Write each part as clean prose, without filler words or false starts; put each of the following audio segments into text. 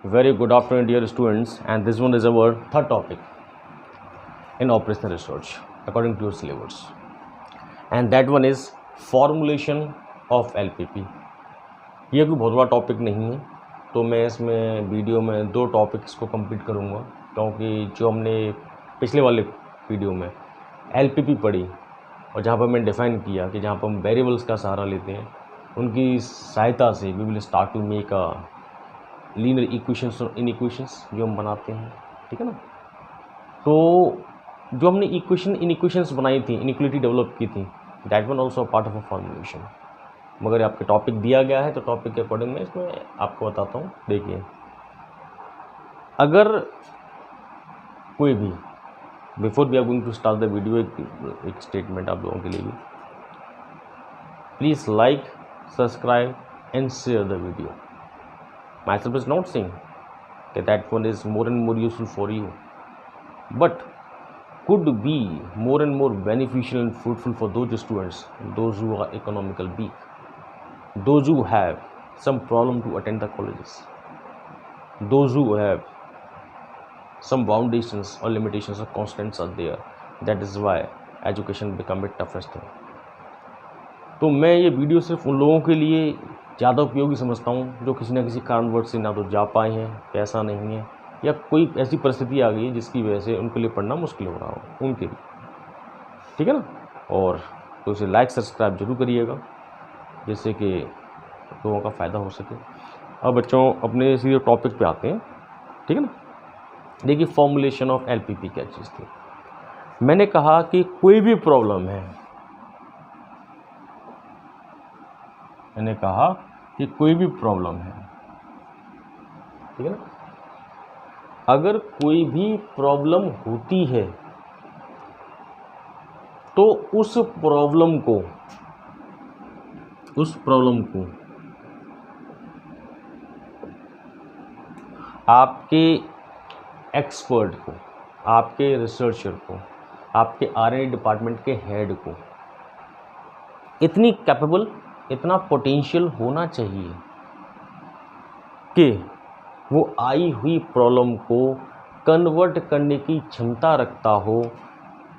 Very good afternoon, dear students, and this one is our third topic in operational research according to your syllabus, and that one is formulation of LPP. ये कोई बहुत बड़ा topic नहीं है, तो मैं इसमें वीडियो में दो टॉपिक्स को कंप्लीट करूँगा, क्योंकि जो हमने पिछले वाले वीडियो में LPP पढ़ी और जहाँ पर मैंने डिफ़ाइन किया कि जहाँ पर हम वेरिएबल्स का सहारा लेते हैं, उनकी सहायता से we will start to make a linear equations और इनइक्वेशंस जो हम बनाते हैं, ठीक है ना। तो जो हमने इनइक्वेशंस बनाई थी, इनइक्वालिटी डेवलप की थी, that one also part of a formulation. मगर आपके टॉपिक दिया गया है तो टॉपिक के अकॉर्डिंग मैं इसमें आपको बताता हूँ। देखिए, अगर कोई भी before we are going to start the video, एक स्टेटमेंट आप लोगों के लिए भी, please like, subscribe and share the video. Myself is not saying that one is more and more useful for you, but could be more and more beneficial and fruitful for those students, those who are economical weak, those who have some problem to attend the colleges, those who have some foundations or limitations or constraints are there. That is why education become a toughest thing. तो मैं ये video सिर्फ उन लोगों के लिए ज़्यादा उपयोगी समझता हूँ जो किसी न किसी कारणवश से ना तो जा पाए हैं, पैसा नहीं है, या कोई ऐसी परिस्थिति आ गई है जिसकी वजह से उनके लिए पढ़ना मुश्किल हो रहा हो, उनके लिए, ठीक है ना। और तो इसे लाइक सब्सक्राइब जरूर करिएगा, जिससे कि लोगों का फ़ायदा हो सके। अब बच्चों अपने सीधे टॉपिक पे आते हैं, ठीक है ना। देखिए, फॉर्मुलेशन ऑफ LPP क्या चीज़ थी। मैंने कहा कि कोई भी प्रॉब्लम है, मैंने कहा कि कोई भी प्रॉब्लम है, ठीक है ना। अगर कोई भी प्रॉब्लम होती है तो उस प्रॉब्लम को आपके एक्सपर्ट को, आपके रिसर्चर को, आपके R&D डिपार्टमेंट के हेड को इतनी कैपेबल, इतना पोटेंशियल होना चाहिए कि वो आई हुई प्रॉब्लम को कन्वर्ट करने की क्षमता रखता हो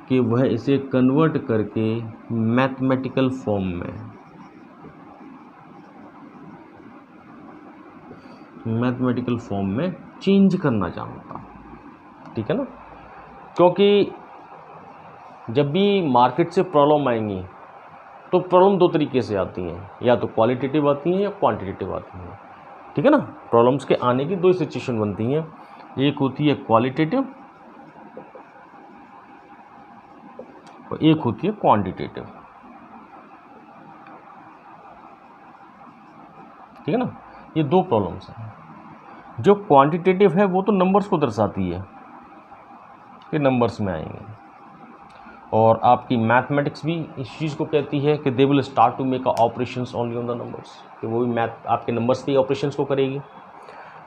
कि वह इसे कन्वर्ट करके मैथमेटिकल फॉर्म में चेंज करना चाहता, ठीक है ना। क्योंकि जब भी मार्केट से प्रॉब्लम आएंगी तो प्रॉब्लम दो तरीके से आती हैं, या तो क्वालिटेटिव आती हैं या क्वांटिटेटिव आती हैं, ठीक है ना। प्रॉब्लम्स के आने की दो सिचुएशन बनती हैं, एक होती है क्वालिटेटिव और एक होती है क्वांटिटेटिव, ठीक है ना। ये दो प्रॉब्लम्स हैं। जो क्वांटिटेटिव है वो तो नंबर्स को दर्शाती है कि नंबर्स में आएंगे, और आपकी मैथमेटिक्स भी इस चीज़ को कहती है कि they will start to make operations only on the numbers, कि वो भी मैथ आपके नंबर्स पे ऑपरेशंस को करेगी।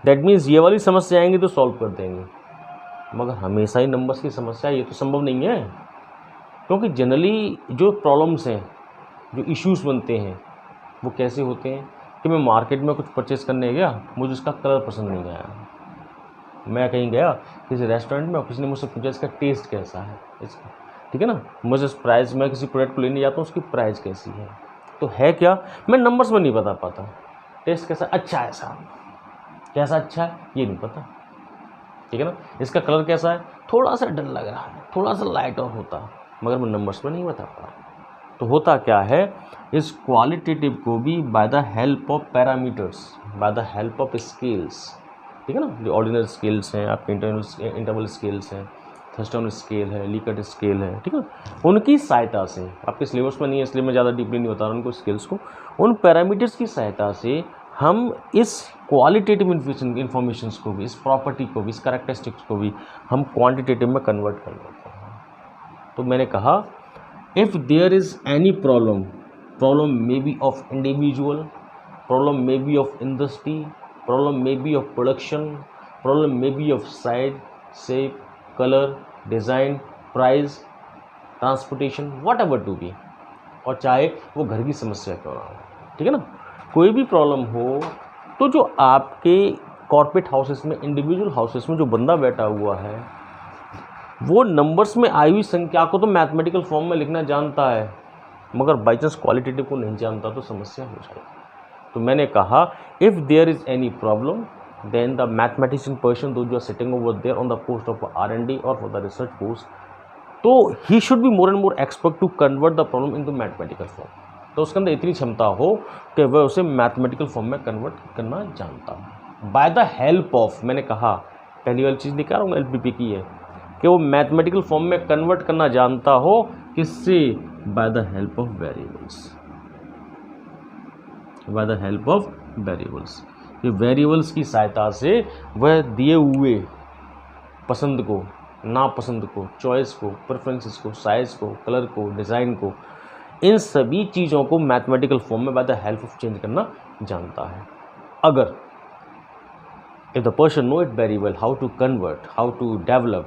दैट मीन्स ये वाली समस्या आएंगी तो सॉल्व कर देंगे, मगर हमेशा ही नंबर्स की समस्या ये तो संभव नहीं है। क्योंकि जनरली जो प्रॉब्लम्स हैं, जो इश्यूज़ बनते हैं, वो कैसे होते हैं कि मैं मार्केट में कुछ परचेस करने गया, मुझे उसका कलर पसंद नहीं आया। मैं कहीं गया किसी रेस्टोरेंट में और किसी ने मुझसे पूछा इसका टेस्ट कैसा है इसका, ठीक है ना। मुझे प्राइस, मैं किसी प्रोडक्ट को लेने जाता हूँ, उसकी प्राइस कैसी है, तो है क्या, मैं नंबर्स में नहीं बता पाता। टेस्ट कैसा, अच्छा है साहब, कैसा अच्छा है ये नहीं पता, ठीक है ना। इसका कलर कैसा है, थोड़ा सा डल लग रहा है, थोड़ा सा लाइट और होता, मगर मैं नंबर्स में नहीं बता पा। तो होता क्या है, इस क्वालिटेटिव को भी by the help of parameters, by the help of scales, ठीक है ना, जो ऑर्डिनल स्केल्स हैं, आपके इंटरवल स्केल्स हैं, थर्स्टन स्केल है, लीकर्ट स्केल है, ठीक है, उनकी सहायता से, आपके सिलेबस में नहीं है इसलिए मैं ज़्यादा डीपली नहीं बता रहा उनको स्केल्स को, उन पैरामीटर्स की सहायता से हम इस क्वालिटेटिव इन्फॉर्मेशंस को भी, इस प्रॉपर्टी को भी, इस कैरेक्टरिस्टिक्स को भी हम क्वांटिटेटिव में कन्वर्ट कर लेते हैं। तो मैंने कहा, if there is any problem may be of individual, problem may be of industry, problem may be of production, problem may be of size, shape, colour, design, price, transportation, whatever to be, और चाहे वो घर की समस्या क्यों ना हो, ठीक है ना। कोई भी प्रॉब्लम हो तो जो आपके कॉर्पोरेट हाउसेस में, इंडिविजुअल हाउसेस में जो बंदा बैठा हुआ है वो नंबर्स में आई हुई संख्या को तो मैथमेटिकल फॉर्म में लिखना जानता है, मगर बाई चांस क्वालिटेटिव को नहीं जानता तो समस्या हो जाएगी। तो मैंने कहा if there is any problem then the mathematician person though जो are sitting over there on the post of R&D और फॉर द रिसर्च पोस्ट, तो he should be more and more expert to convert the problem into mathematical form. तो उसके अंदर इतनी क्षमता हो कि वह उसे मैथमेटिकल फॉर्म में कन्वर्ट करना जानता हो बाय द हेल्प ऑफ, मैंने कहा पहली वाली चीज़ दिखा रहा हूँ LPP की है कि वो मैथमेटिकल फॉर्म में कन्वर्ट करना जानता हो, किससे? By the help of variables, by the help of variables. ये वेरिएबल्स की सहायता से वह दिए हुए पसंद को, नापसंद को, चॉइस को, प्रेफरेंसेस को, साइज़ को, कलर को, डिज़ाइन को, इन सभी चीज़ों को मैथमेटिकल फॉर्म में by the help of change करना जानता है। अगर if the person know it very well how to convert, how to develop,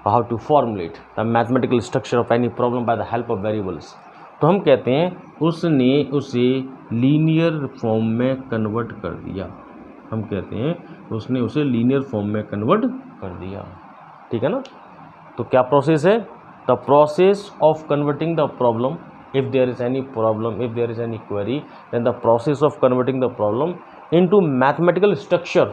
how to formulate the mathematical structure of any problem by the help of variables, तो हम कहते हैं उसने उसे लीनियर फॉर्म में कन्वर्ट कर दिया। हम कहते हैं उसने उसे लीनियर फॉर्म में कन्वर्ट कर दिया। ठीक है ना? तो क्या प्रोसेस है? The process of converting the problem, if there is any problem, if there is any query, then the process of converting the problem into mathematical structure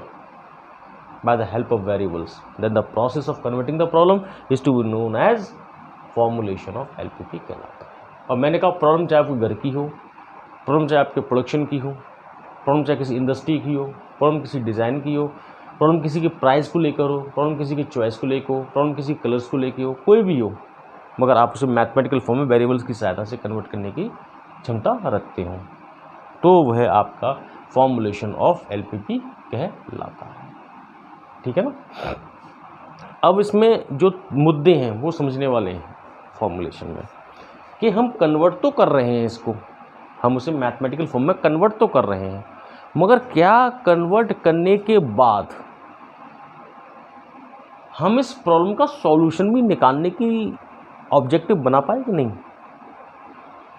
by the help of variables, then the process of converting the problem is to be known as formulation of LPP कहलाता है। और मैंने कहा problem चाहे आपके घर की हो, प्रॉब्लम चाहे आपके प्रोडक्शन की हो, प्रॉब्लम चाहे किसी इंडस्ट्री की हो, प्रॉब्लम किसी डिज़ाइन की हो, प्रॉब्लम किसी के प्राइस को लेकर हो, प्रॉब्लम किसी के चॉइस को लेकर हो, प्रॉब्लम किसी कलर्स को लेकर हो, कोई भी हो, मगर आप उसे मैथमेटिकल फॉर्म में वेरिएबल्स की सहायता से कन्वर्ट करने की क्षमता रखते हो, तो वह आपका फॉर्मुलेशन ऑफ LPP कहलाता है। ठीक है ना? अब इसमें जो मुद्दे हैं वो समझने वाले हैं फॉर्मुलेशन में, कि हम कन्वर्ट तो कर रहे हैं इसको, हम उसे मैथमेटिकल फॉर्म में कन्वर्ट तो कर रहे हैं, मगर क्या कन्वर्ट करने के बाद हम इस प्रॉब्लम का सॉल्यूशन भी निकालने की ऑब्जेक्टिव बना पाए कि नहीं?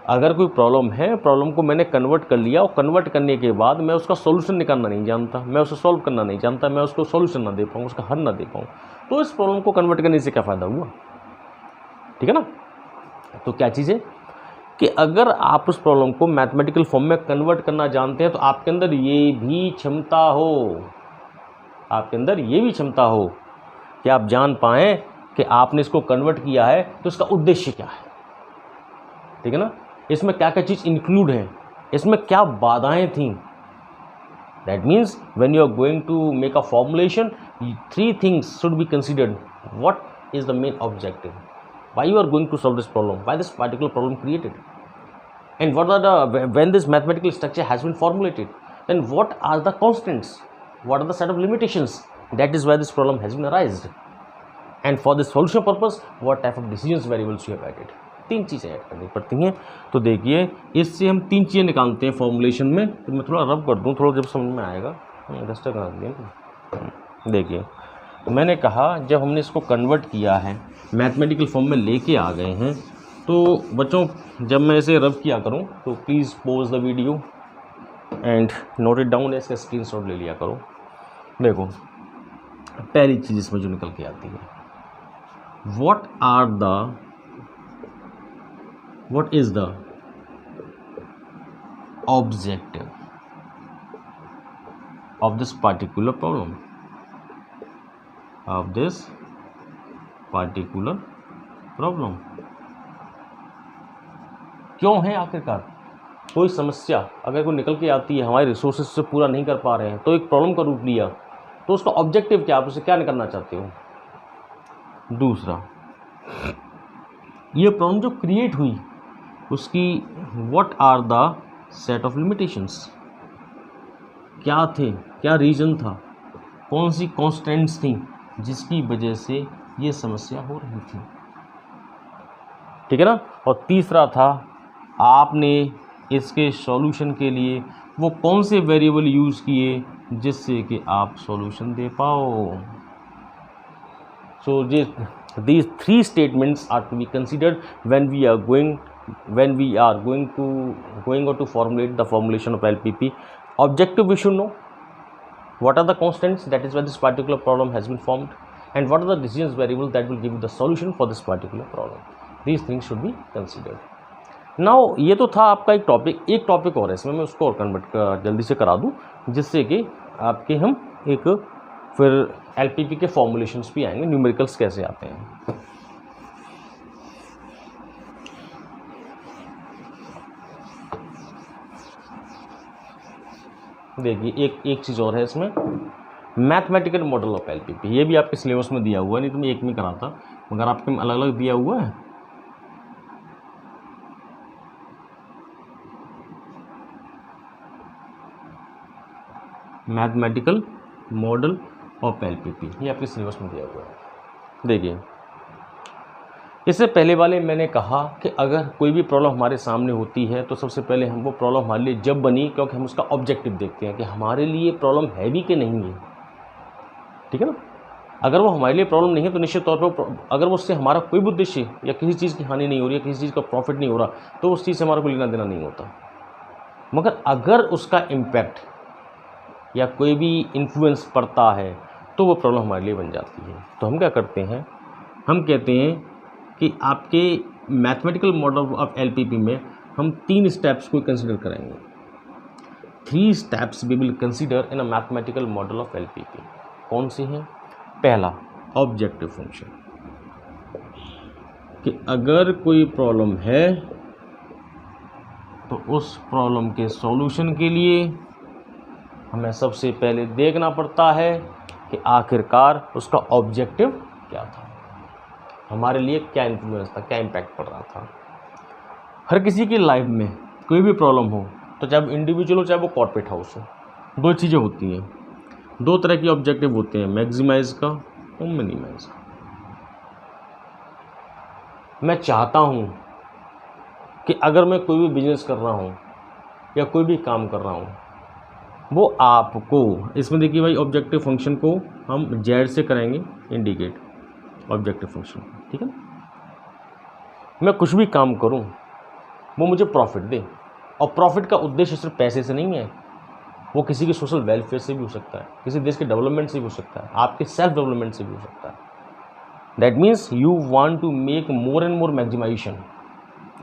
अगर कोई प्रॉब्लम है, प्रॉब्लम को मैंने कन्वर्ट कर लिया और कन्वर्ट करने के बाद मैं उसका सॉल्यूशन निकालना नहीं जानता, मैं उसे सॉल्व करना नहीं जानता, मैं उसको सॉल्यूशन ना दे पाऊँ, उसका हल ना दे पाऊँ, तो इस प्रॉब्लम को कन्वर्ट करने से क्या फ़ायदा हुआ? ठीक है ना? तो क्या चीज़ है कि अगर आप उस प्रॉब्लम को मैथमेटिकल फॉर्म में कन्वर्ट करना जानते हैं तो आपके अंदर ये भी क्षमता हो, आपके अंदर ये भी क्षमता हो कि आप जान पाएँ कि आपने इसको कन्वर्ट किया है तो इसका उद्देश्य क्या है। ठीक है ना? इसमें क्या क्या चीज़ इंक्लूड है, इसमें क्या बाधाएं थीं। That means when you are going to make a formulation, 3 things should be considered. What is the main objective, why you are going to solve this problem, why this particular problem created, and what are the when this mathematical structure has been formulated, then what are the constants, what are the set of limitations, that is why this problem has been arised, and for this solution purpose what type of decisions variables you have added. 3 चीज़ें add करनी पड़ती हैं। तो देखिए इससे हम 3 चीज़ें निकालते हैं फॉर्मुलेशन में। तो मैं थोड़ा रब कर दूं, थोड़ा जब समझ में आएगा। रजिस्टर करा दिए। देखिए तो मैंने कहा जब हमने इसको कन्वर्ट किया है, मैथमेटिकल फॉर्म में लेके आ गए हैं, तो बच्चों जब मैं इसे रब किया करूं तो please pause the video and note it down, इसका स्क्रीनशॉट ले लिया करो। देखो पहली चीज़ इसमें जो निकल के आती है, what is the objective of this particular problem, क्यों है आखिरकार कोई समस्या अगर कोई निकल के आती है, हमारे रिसोर्सेज से पूरा नहीं कर पा रहे हैं, तो एक प्रॉब्लम का रूप लिया, तो उसका ऑब्जेक्टिव क्या, आप उसे क्या करना चाहते हो। दूसरा, ये प्रॉब्लम जो क्रिएट हुई उसकी what are the set of limitations, क्या थे, क्या रीजन था, कौन सी कॉन्स्टेंट्स थी जिसकी वजह से ये समस्या हो रही थी। ठीक है ना? और तीसरा था आपने इसके सॉल्यूशन के लिए वो कौन से वेरिएबल यूज़ किए जिससे कि आप सॉल्यूशन दे पाओ। सो these 3 statements are to be considered when we are going out to formulate the formulation of LPP. Objective we should know, what are the constants, that is why this particular problem has been formed, and what are the decision variables that will give you the solution for this particular problem. These things should be considered. Now ये तो था आपका एक topic और है इसमें, मैं उसको और कन्वर्ट जल्दी से करा दूँ, जिससे कि आपके हम एक फिर एलपीपी के फॉर्मुलेशंस भी आएंगे, न्यूमेरिकल्स कैसे आते हैं। देखिए एक चीज़ और है इसमें, मैथमेटिकल मॉडल ऑफ एलपीपी। ये भी आपके सिलेबस में दिया हुआ है, नहीं तो मैं एक में कराता, मगर आपके में अलग अलग दिया हुआ है। मैथमेटिकल मॉडल ऑफ एलपीपी, ये आपके सिलेबस में दिया हुआ है। देखिए इससे पहले वाले मैंने कहा कि अगर कोई भी प्रॉब्लम हमारे सामने होती है तो सबसे पहले हम वो प्रॉब्लम हमारे लिए जब बनी, क्योंकि हम उसका ऑब्जेक्टिव देखते हैं कि हमारे लिए प्रॉब्लम है भी कि नहीं है, ठीक है ना। अगर वो हमारे लिए प्रॉब्लम नहीं है तो निश्चित तौर पर अगर वो उससे हमारा कोई भी उद्देश्य या किसी चीज़ की हानि नहीं हो रही है, किसी चीज़ का प्रॉफिट नहीं हो रहा, तो उस चीज़ से हमारा कोई लेना देना नहीं होता। मगर अगर उसका इम्पैक्ट या कोई भी इन्फ्लुएंस पड़ता है तो वो प्रॉब्लम हमारे लिए बन जाती है। तो हम क्या करते हैं, हम कहते हैं कि आपके मैथमेटिकल मॉडल ऑफ एलपीपी में हम 3 स्टेप्स को कंसिडर करेंगे। 3 steps we will consider in a mathematical model of LPP. कौन से हैं? पहला, ऑब्जेक्टिव फंक्शन, कि अगर कोई प्रॉब्लम है तो उस प्रॉब्लम के सॉल्यूशन के लिए हमें सबसे पहले देखना पड़ता है कि आखिरकार उसका ऑब्जेक्टिव क्या था, हमारे लिए क्या इन्फ्लुएंस था, क्या इम्पैक्ट पड़ रहा था। हर किसी की लाइफ में कोई भी प्रॉब्लम हो, तो चाहे वो इंडिविजुअल हो चाहे वो कॉर्पोरेट हाउस हो, 2 चीज़ें होती हैं, 2 तरह के ऑब्जेक्टिव होते हैं, मैक्सिमाइज का और मिनिमाइज का। मैं चाहता हूँ कि अगर मैं कोई भी बिजनेस कर रहा हूँ या कोई भी काम कर रहा हूँ, वो आपको इसमें देखिए भाई, ऑब्जेक्टिव फंक्शन को हम जेड से करेंगे इंडिकेट, ऑब्जेक्टिव फंक्शन, ठीक है। मैं कुछ भी काम करूं वो मुझे प्रॉफिट दे, और प्रॉफिट का उद्देश्य सिर्फ पैसे से नहीं है, वो किसी के सोशल वेलफेयर से भी हो सकता है, किसी देश के डेवलपमेंट से भी हो सकता है, आपके सेल्फ डेवलपमेंट से भी हो सकता है। That means you want to make more and more maximisation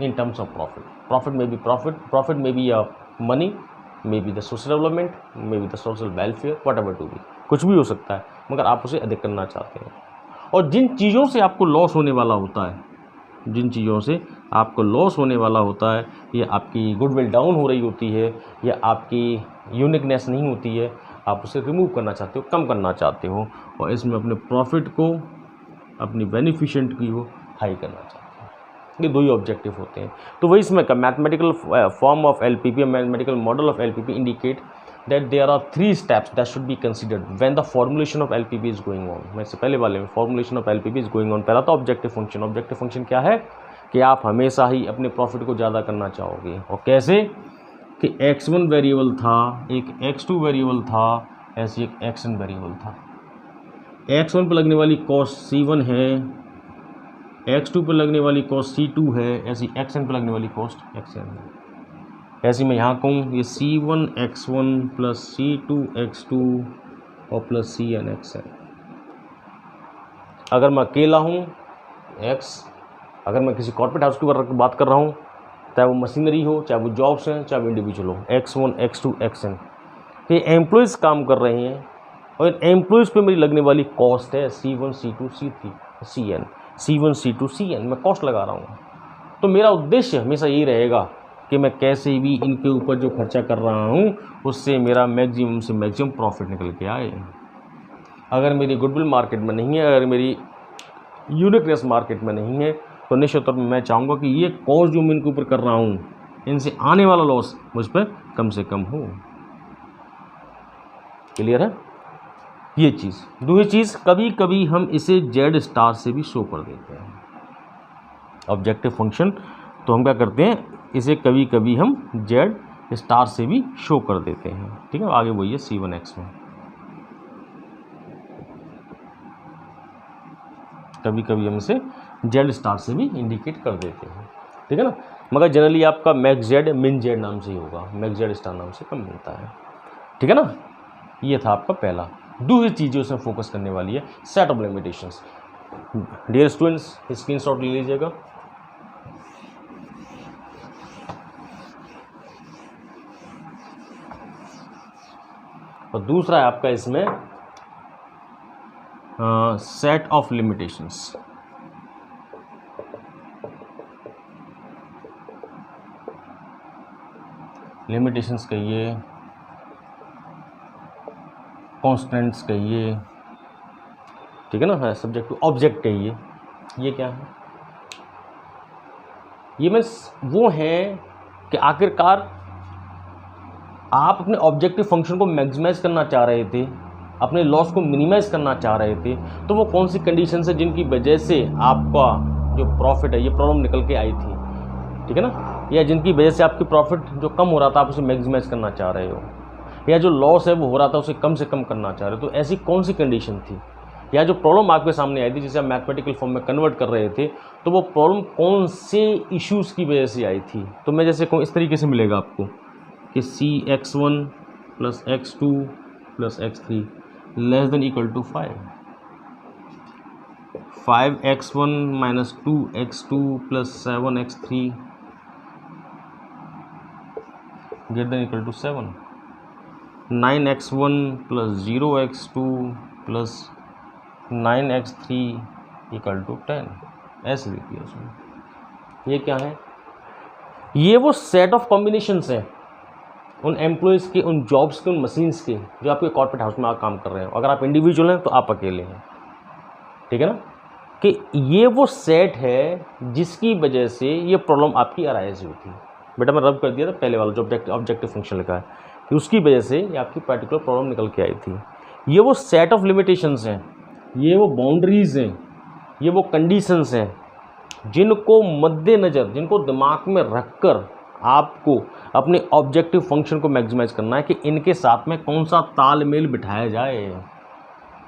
in terms of profit. Profit में be money, may be the social development, may be the social welfare, whatever to be, कुछ भी हो सकता है, मगर आप उसे अधिक करना चाहते हैं। और जिन चीज़ों से आपको लॉस होने वाला होता है, जिन चीज़ों से आपको लॉस होने वाला होता है, या आपकी गुडविल डाउन हो रही होती है, या आपकी यूनिकनेस नहीं होती है, आप उसे रिमूव करना चाहते हो, कम करना चाहते हो, और इसमें अपने प्रॉफिट को, अपनी बेनिफिशेंट की को हाई करना चाहते हो। ये 2 ही ऑब्जेक्टिव होते हैं। तो वही इसमें mathematical form of LPP, mathematical model of LPP indicate that there are 3 steps that should be considered when the formulation of LPP is going on। मैं इससे पहले वाले में formulation of LPP is going on, पहला तो objective function. Objective function क्या है कि आप हमेशा ही अपने प्रॉफिट को ज़्यादा करना चाहोगे, और कैसे कि x1 वेरिएबल था, एक x2 वेरिएबल था, ऐसे एक xn वेरिएबल था। x1 पर लगने वाली कॉस्ट C1 है, x2 पर लगने वाली कॉस्ट C2 है, ऐसी xn पर लगने वाली कॉस्ट xn है। ऐसे मैं यहाँ कहूँ ये C1x1 प्लस C2x2 और प्लस CnXn। अगर मैं अकेला हूँ x, अगर मैं किसी कॉर्पोरेट हाउस की बात कर रहा हूँ, चाहे वो मशीनरी हो, चाहे वो जॉब्स हैं, चाहे वो इंडिविजुअल हो, x1 x2 xn, ये एम्प्लॉयज़ काम कर रहे हैं, और इन एम्प्लॉयज़ पे मेरी लगने वाली कॉस्ट है C1 C2 C3 Cn, C1 C2 Cn, मैं कॉस्ट लगा रहा हूँ। तो मेरा उद्देश्य हमेशा यही रहेगा कि मैं कैसे भी इनके ऊपर जो खर्चा कर रहा हूँ उससे मेरा मैक्सिमम से मैक्सिमम प्रॉफिट निकल के आए। अगर मेरी गुडविल मार्केट में नहीं है, अगर मेरी यूनिकनेस मार्केट में नहीं है, तो निश्चित तौर पर मैं चाहूँगा कि ये कॉस्ट जो मैं इनके ऊपर कर रहा हूँ, इनसे आने वाला लॉस मुझ पर कम से कम हो। क्लियर है ये चीज़? दूसरी चीज़, कभी कभी हम इसे जेड स्टार से भी शो कर देते हैं ऑब्जेक्टिव फंक्शन। तो हम क्या करते हैं, इसे कभी कभी हम जेड स्टार से भी शो कर देते हैं, ठीक है। आगे वही है C1x में, कभी कभी हम इसे जेड स्टार से भी इंडिकेट कर देते हैं, ठीक है ना। मगर जनरली आपका मैक्स जेड मिन जेड नाम से ही होगा, मैक्स जेड स्टार नाम से कम मिलता है, ठीक है ना। ये था आपका पहला। दूसरी चीज़ें उसमें फोकस करने वाली है set of limitations. Dear students screenshot ले लीजिएगा। और दूसरा है आपका इसमें सेट ऑफ लिमिटेशंस। लिमिटेशंस कहिए, कॉन्स्टेंट्स कहिए, ठीक है ना, है सब्जेक्ट टू ऑब्जेक्ट कहिए। ये क्या है? ये मीन्स वो है कि आखिरकार आप अपने ऑब्जेक्टिव फंक्शन को मैक्सिमाइज करना चाह रहे थे, अपने लॉस को मिनिमाइज करना चाह रहे थे, तो वो कौन सी कंडीशन है जिनकी वजह से आपका जो प्रॉफिट है ये प्रॉब्लम निकल के आई थी, ठीक है ना, या जिनकी वजह से आपकी प्रॉफिट जो कम हो रहा था आप उसे मैक्सिमाइज करना चाह रहे हो, या जो लॉस है वो हो रहा था उसे कम से कम करना चाह रहे हो। तो ऐसी कौन सी कंडीशन थी, या जो प्रॉब्लम आपके सामने आई थी जिसे आप मैथमेटिकल फॉर्म में कन्वर्ट कर रहे थे, तो वो प्रॉब्लम कौन से इश्यूज़ की वजह से आई थी। तो मैं जैसे कहूँ इस तरीके से मिलेगा आपको कि Cx1 + x2 + x3 less than equal to 5, 5x1 - 2x2 + 7x3 greater than equal to 7, 9x1 + 0x2 + 9x3 equal to 10। ऐसे देखिए उसमें ये क्या है, ये वो सेट ऑफ कॉम्बिनेशंस हैं उन एम्प्लॉयज़ के, उन जॉब्स के, उन मशीन्स के जो आपके कॉर्पोरेट हाउस में आप काम कर रहे हो। अगर आप इंडिविजुअल हैं तो आप अकेले हैं, ठीक है ना, कि ये वो सेट है जिसकी वजह से ये प्रॉब्लम आपकी अराइज हुई थी। बेटा मैं रब कर दिया था पहले वाला जो ऑब्जेक्टिव फंक्शन लिखा है कि उसकी वजह से ये आपकी पर्टिकुलर प्रॉब्लम निकल के आई थी। ये वो सेट ऑफ लिमिटेशंस हैं, ये वो बाउंड्रीज़ हैं, ये वो कंडीशंस हैं जिनको मद्देनज़र, जिनको दिमाग में रखकर आपको अपने ऑब्जेक्टिव फंक्शन को मैक्सिमाइज करना है कि इनके साथ में कौन सा तालमेल बिठाया जाए,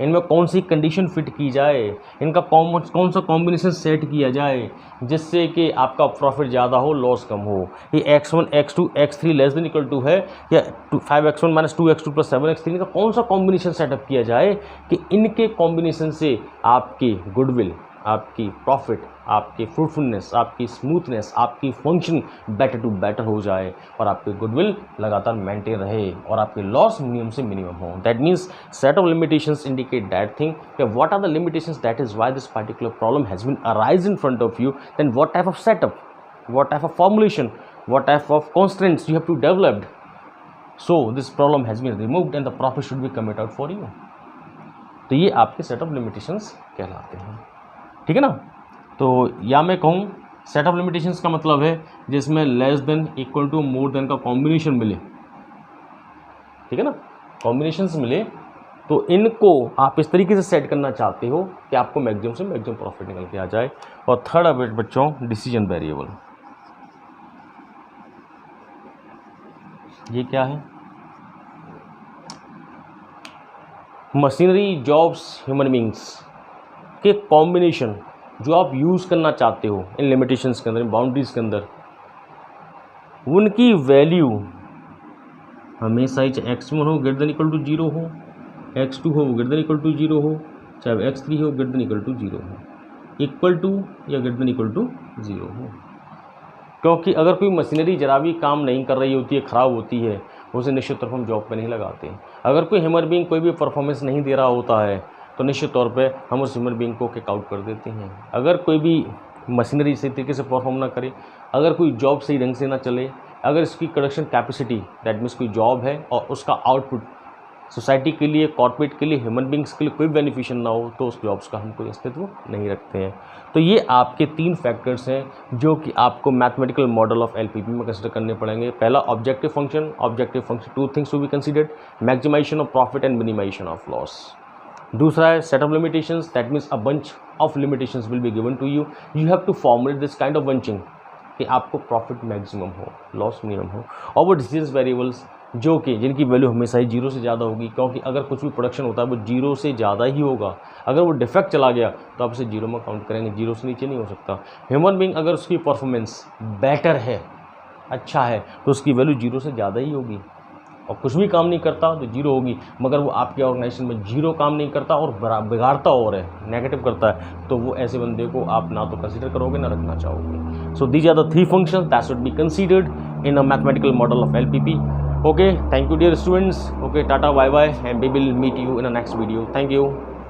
इनमें कौन सी कंडीशन फिट की जाए, इनका कौन सा कॉम्बिनेशन सेट किया जाए जिससे कि आपका प्रॉफिट ज़्यादा हो, लॉस कम हो। ये x1 x2 x3 less than equal to है, या 5x1 - 2x2 + 7x3 का कौन सा कॉम्बिनेशन सेटअप किया जाए कि इनके कॉम्बिनेशन से आपकी गुडविल, आपकी प्रॉफिट, आपकी फ्रूटफुलनेस, आपकी स्मूथनेस, आपकी फंक्शन बेटर टू बेटर हो जाए और आपकी गुडविल लगातार मेंटेन रहे और आपके लॉस मिनिमम से मिनिमम हो। That means set of limitations indicate that thing कि what are the limitations, that is why this particular problem has been arise in front of you, then what type of setup, what type of formulation, what type of constants you have to developed, so this problem has been removed and the profit should be commit out for you. तो ये आपके set of limitations कहलाते हैं, ठीक है ना। तो या मैं कहूँ सेट ऑफ लिमिटेशंस का मतलब है जिसमें less than, equal to, more than का कॉम्बिनेशन मिले, ठीक है ना, कॉम्बिनेशंस मिले तो इनको आप इस तरीके से सेट करना चाहते हो कि आपको मैक्सिमम से मैक्सिमम प्रॉफिट निकल के आ जाए। और थर्ड अपडेट बच्चों, डिसीजन वेरिएबल। ये क्या है? मशीनरी, जॉब्स, ह्यूमन बींग्स के कॉम्बिनेशन जो आप यूज़ करना चाहते हो इन लिमिटेशंस के अंदर, इन बाउंड्रीज़ के अंदर, उनकी वैल्यू हमेशा ही चाहे x1 हो ग्रेटर देन इक्वल टू 0 हो, x2 हो ग्रेटर देन इक्वल टू 0 हो, चाहे x3 हो ग्रेटर देन इक्वल टू 0 हो, इक्वल टू या ग्रेटर देन इक्वल टू 0 हो। क्योंकि अगर कोई मशीनरी जरा भी काम नहीं कर रही होती है, ख़राब होती है, उसे निश्चित तौर पर हम जॉब पे नहीं लगाते। अगर कोई ह्यूमन बीइंग कोई भी परफॉर्मेंस नहीं दे रहा होता है तो निश्चित तौर पे हम उस ह्यूमन बीइंग को किक आउट कर देते हैं। अगर कोई भी मशीनरी सही तरीके से परफॉर्म ना करे, अगर कोई जॉब सही ढंग से ना चले, अगर इसकी प्रोडक्शन कैपेसिटी, दैट मीन्स कोई जॉब है और उसका आउटपुट सोसाइटी के लिए, कॉर्पोरेट के लिए, ह्यूमन बींग्स के लिए कोई बेनिफिशियल ना हो, तो उस जॉब्स का हम कोई अस्तित्व नहीं रखते हैं। तो ये आपके 3 फैक्टर्स हैं जो कि आपको मैथमेटिकल मॉडल ऑफ एलपीपी में कंसिडर करने पड़ेंगे। पहला objective function, 2 things to be considered, maximization of profit and minimization of loss. दूसरा है set of limitations, that means a bunch of limitations will be given to you, you have to formulate this kind of bunching कि आपको profit maximum हो, loss minimum हो। और वो decision variables जो कि जिनकी वैल्यू हमेशा ही 0 से ज़्यादा होगी, क्योंकि अगर कुछ भी प्रोडक्शन होता है वो 0 से ज़्यादा ही होगा। अगर वो डिफेक्ट चला गया तो आप उसे 0 में काउंट करेंगे, 0 से नीचे नहीं हो सकता। ह्यूमन बीइंग अगर उसकी परफॉर्मेंस बेटर है, अच्छा है, तो उसकी वैल्यू 0 से ज़्यादा ही होगी। और कुछ भी काम नहीं करता तो जीरो होगी। मगर वो आपके ऑर्गेनाइजेशन में जीरो काम नहीं करता और बिगाड़ता और है, नेगेटिव करता है, तो वो ऐसे बंदे को आप ना तो कंसीडर करोगे ना रखना चाहोगे। So these are the 3 functions that should be considered in a mathematical model of LPP. Okay, thank you dear students. Okay, tata, bye bye, and we will meet you in the next video. Thank you.